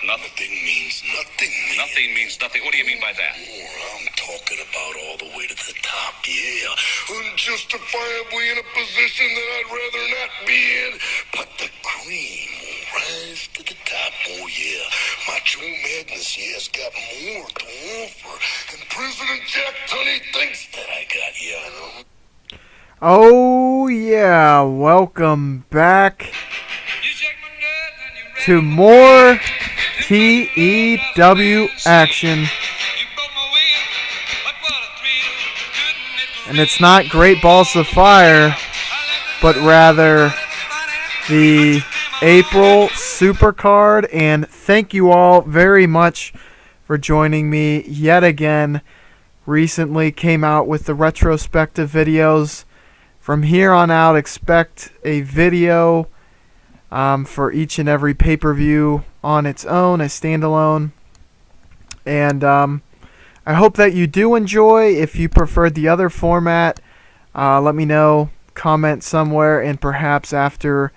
Nothing means nothing. Nothing means nothing. What do you mean by that? I'm talking about all the way to the top, yeah. Unjustifiably in a position that I'd rather not be in, but the cream will rise to the top, oh yeah. Macho Madness, yeah, has got more to offer, and President Jack Tunney thinks that I got, yeah. Oh yeah, welcome back to more TEW action. And it's not Great Balls of Fire, but rather the April Supercard. And thank you all very much for joining me yet again. Recently came out with the retrospective videos. From here on out, expect a video for each and every pay-per-view on its own, a standalone. And I hope that you do enjoy. If you preferred the other format, let me know. Comment somewhere, and perhaps after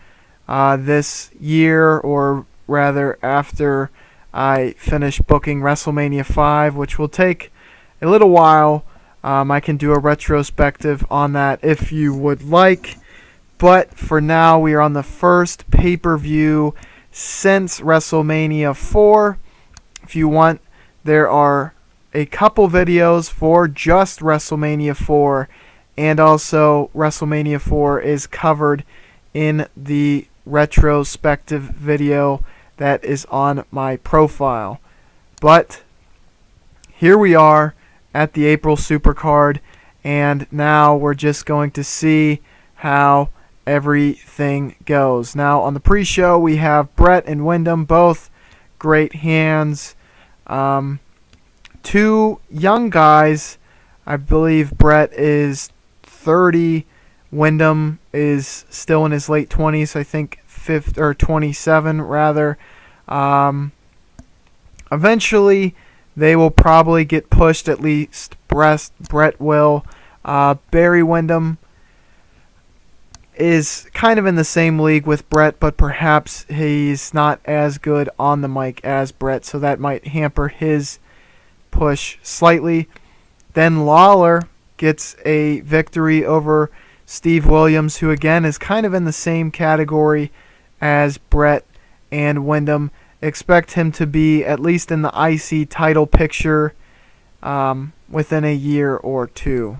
this year, or rather after I finish booking WrestleMania 5, which will take a little while, I can do a retrospective on that if you would like. But for now, we are on the first pay-per-view since WrestleMania 4. If you want, there are a couple videos for just WrestleMania 4, and also WrestleMania 4 is covered in the retrospective video that is on my profile. But here we are at the April Supercard, and now we're just going to see how everything goes. Now on the pre-show we have Brett and Wyndham, both great hands. Two young guys. I believe Brett is 30. Wyndham is still in his late 20s. I think 27 rather. Eventually they will probably get pushed, at least Brett will. Barry Windham is kind of in the same league with Brett, but perhaps he's not as good on the mic as Brett, so that might hamper his push slightly. Then Lawler gets a victory over Steve Williams, who again is kind of in the same category as Brett and Windham. Expect him to be at least in the IC title picture within a year or two.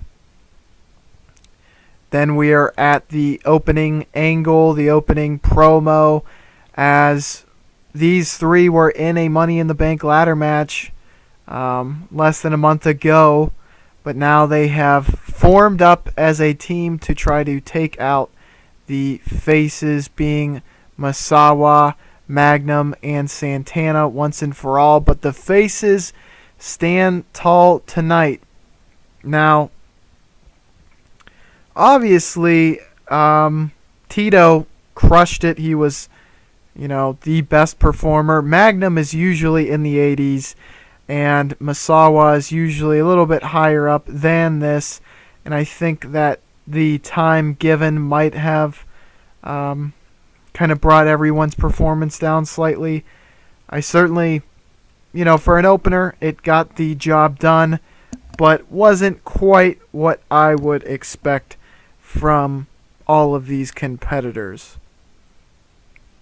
Then we are at the opening angle, the opening promo, as these three were in a Money in the Bank ladder match less than a month ago, but now they have formed up as a team to try to take out the faces, being Masawa, Magnum, and Santana once and for all. But the faces stand tall tonight. Now, obviously, Tito crushed it. He was, the best performer. Magnum is usually in the 80s, and Masawa is usually a little bit higher up than this. And I think that the time given might have kind of brought everyone's performance down slightly. I certainly, for an opener, it got the job done, but wasn't quite what I would expect from all of these competitors.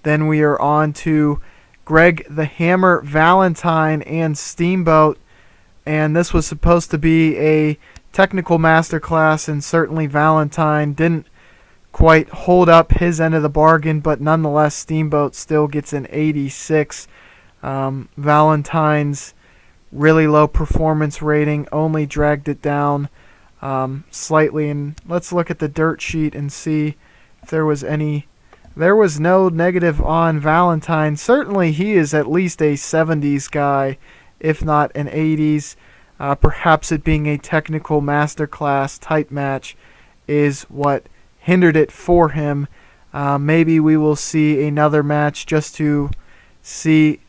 Then we are on to Greg the Hammer Valentine and Steamboat, and this was supposed to be a technical masterclass, and certainly Valentine didn't quite hold up his end of the bargain, but nonetheless Steamboat still gets an 86. Valentine's really low performance rating only dragged it down slightly, and let's look at the dirt sheet and see if there was any. There was no negative on Valentine. Certainly he is at least a 70s guy, if not an 80s. Perhaps it being a technical masterclass type match is what hindered it for him. Maybe we will see another match just to see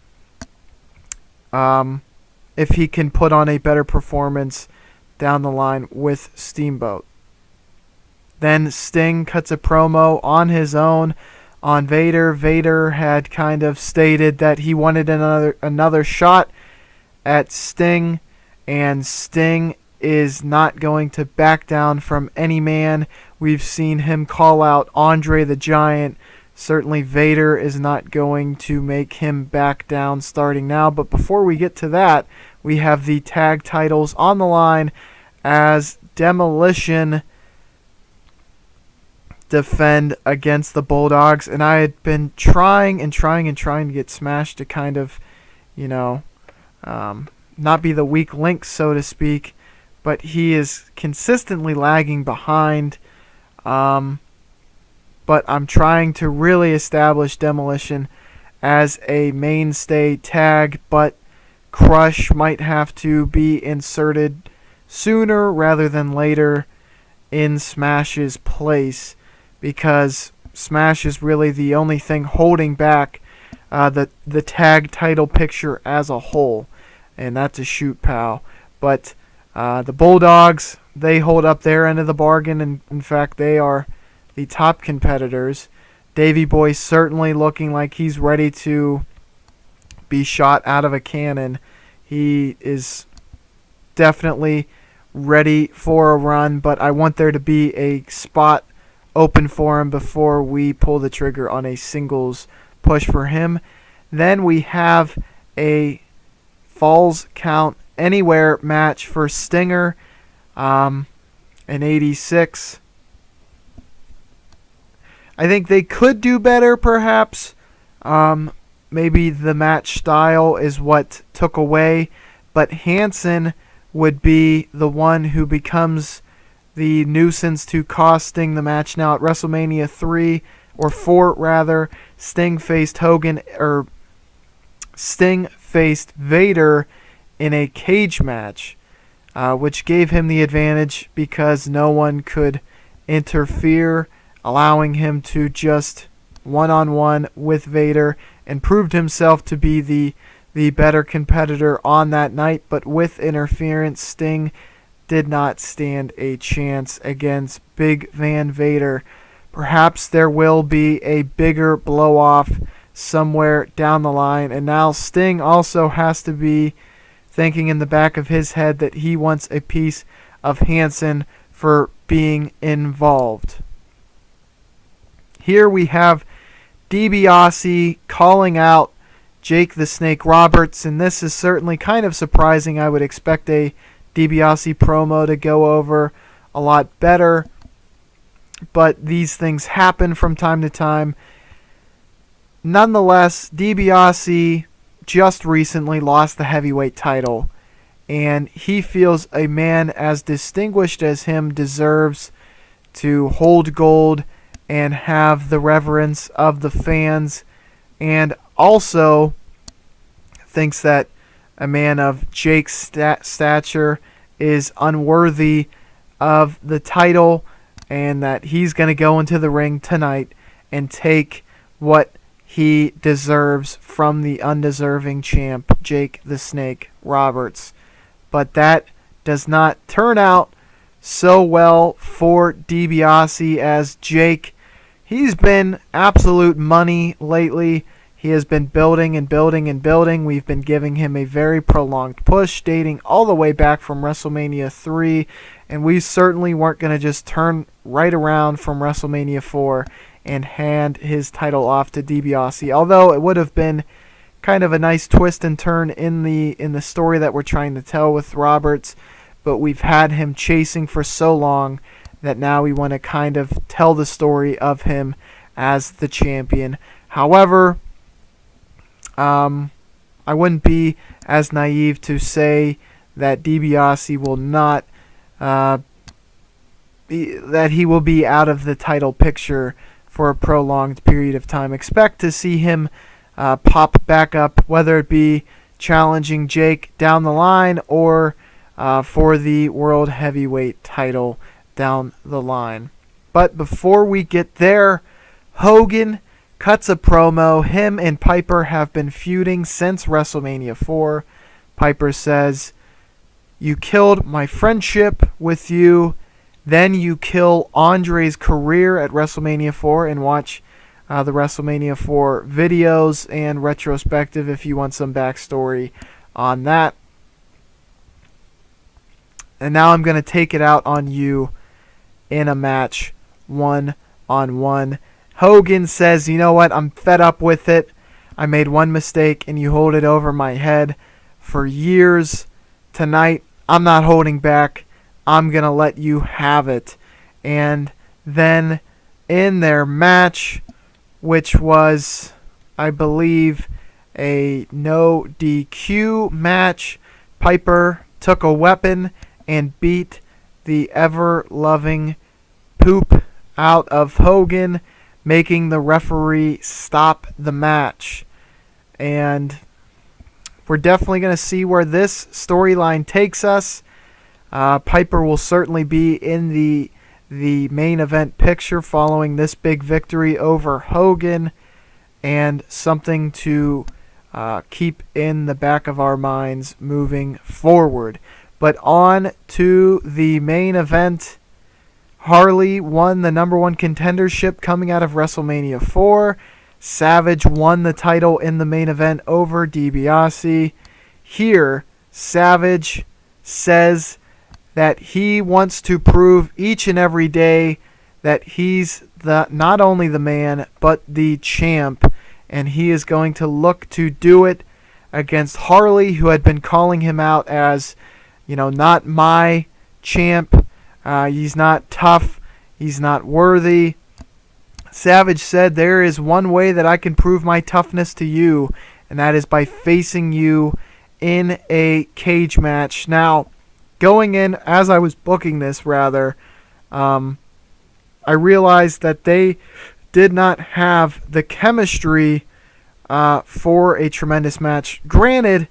if he can put on a better performance down the line with Steamboat. Then Sting cuts a promo on his own on Vader. Vader had kind of stated that he wanted another shot at Sting, and Sting is not going to back down from any man. We've seen him call out Andre the Giant. Certainly Vader is not going to make him back down starting now. But before we get to that, we have the tag titles on the line as Demolition defend against the Bulldogs. And I had been trying to get Smash to kind of, not be the weak link, so to speak. But he is consistently lagging behind. But I'm trying to really establish Demolition as a mainstay tag, but Crush might have to be inserted sooner rather than later in Smash's place, because Smash is really the only thing holding back the tag title picture as a whole, and that's a shoot, pal. But the Bulldogs, they hold up their end of the bargain, and in fact they are the top competitors. Davey Boy certainly looking like he's ready to be shot out of a cannon. He is definitely ready for a run, but I want there to be a spot open for him before we pull the trigger on a singles push for him. Then we have a Falls Count Anywhere match for Stinger, an 86. I think they could do better, perhaps. Maybe the match style is what took away, but Hansen would be the one who becomes the nuisance to costing the match. Now at WrestleMania 3 or 4 rather, Sting faced Vader in a cage match, which gave him the advantage because no one could interfere, allowing him to just one-on-one with Vader, and proved himself to be the better competitor on that night. But with interference, Sting did not stand a chance against Big Van Vader. Perhaps there will be a bigger blow-off somewhere down the line, and now Sting also has to be thinking in the back of his head that he wants a piece of Hansen for being involved. Here we have DiBiase calling out Jake the Snake Roberts, and this is certainly kind of surprising. I would expect a DiBiase promo to go over a lot better, but these things happen from time to time. Nonetheless, DiBiase just recently lost the heavyweight title, and he feels a man as distinguished as him deserves to hold gold and have the reverence of the fans, and also thinks that a man of Jake's stature is unworthy of the title, and that he's going to go into the ring tonight and take what he deserves from the undeserving champ, Jake the Snake Roberts. But that does not turn out so well for DiBiase, as Jake, he's been absolute money lately. He has been building and building and building. We've been giving him a very prolonged push dating all the way back from WrestleMania 3, and we certainly weren't going to just turn right around from WrestleMania 4 and hand his title off to DiBiase, although it would have been kind of a nice twist and turn in the story that we're trying to tell with Roberts. But we've had him chasing for so long that now we want to kind of tell the story of him as the champion. However, I wouldn't be as naive to say that DiBiase will not that he will be out of the title picture for a prolonged period of time. Expect to see him pop back up, whether it be challenging Jake down the line or for the World Heavyweight title down the line. But before we get there, Hogan cuts a promo. Him and Piper have been feuding since WrestleMania 4. Piper says, "You killed my friendship with you, then you kill Andre's career at WrestleMania 4." And watch the WrestleMania 4 videos and retrospective if you want some backstory on that. And now I'm going to take it out on you in a match 1-on-1. Hogan says, you know what, I'm fed up with it. I made one mistake and you hold it over my head for years. Tonight, I'm not holding back. I'm going to let you have it. And then in their match, which was, I believe, a no DQ match, Piper took a weapon and beat the ever-loving poop out of Hogan, making the referee stop the match. And we're definitely going to see where this storyline takes us. Piper will certainly be in the main event picture following this big victory over Hogan, and something to keep in the back of our minds moving forward. But on to the main event. Harley won the number one contendership coming out of WrestleMania 4. Savage won the title in the main event over DiBiase. Here, Savage says that he wants to prove each and every day that he's not only the man, but the champ. And he is going to look to do it against Harley, who had been calling him out as, not my champ. He's not tough. He's not worthy. Savage said, there is one way that I can prove my toughness to you, and that is by facing you in a cage match. Now, going in, as I was booking this, I realized that they did not have the chemistry for a tremendous match. Granted,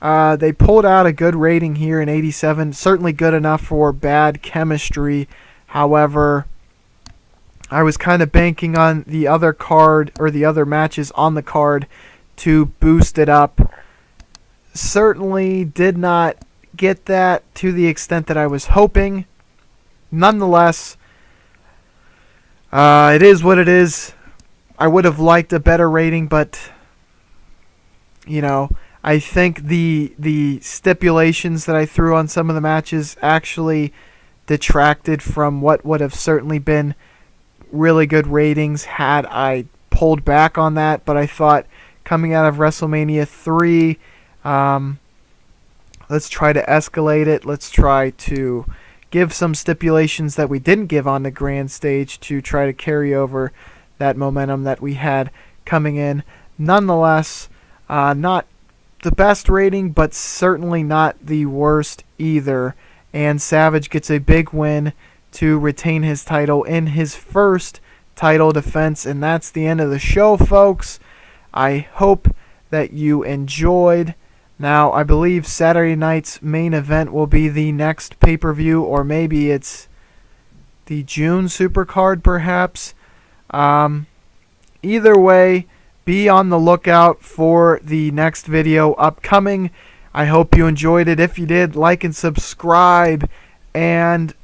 they pulled out a good rating here in 87, certainly good enough for bad chemistry. However, I was kind of banking on the other card, or the other matches on the card, to boost it up. Certainly did not get that to the extent that I was hoping. Nonetheless, it is what it is. I would have liked a better rating, but I think the stipulations that I threw on some of the matches actually detracted from what would have certainly been really good ratings had I pulled back on that. But I thought, coming out of WrestleMania 3, let's try to escalate it. Let's try to give some stipulations that we didn't give on the grand stage to try to carry over that momentum that we had coming in. Nonetheless, not the best rating, but certainly not the worst either. And Savage gets a big win to retain his title in his first title defense. And that's the end of the show, folks. I hope that you enjoyed. Now, I believe Saturday night's main event will be the next pay-per-view, or maybe it's the June Supercard, perhaps. Either way, be on the lookout for the next video upcoming. I hope you enjoyed it. If you did, like and subscribe, and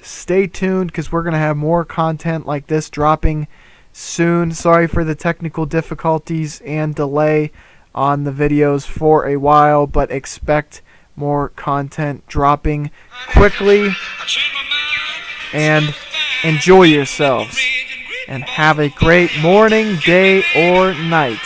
stay tuned, because we're going to have more content like this dropping soon. Sorry for the technical difficulties and delay on the videos for a while, but expect more content dropping quickly. And enjoy yourselves, and have a great morning, day, or night.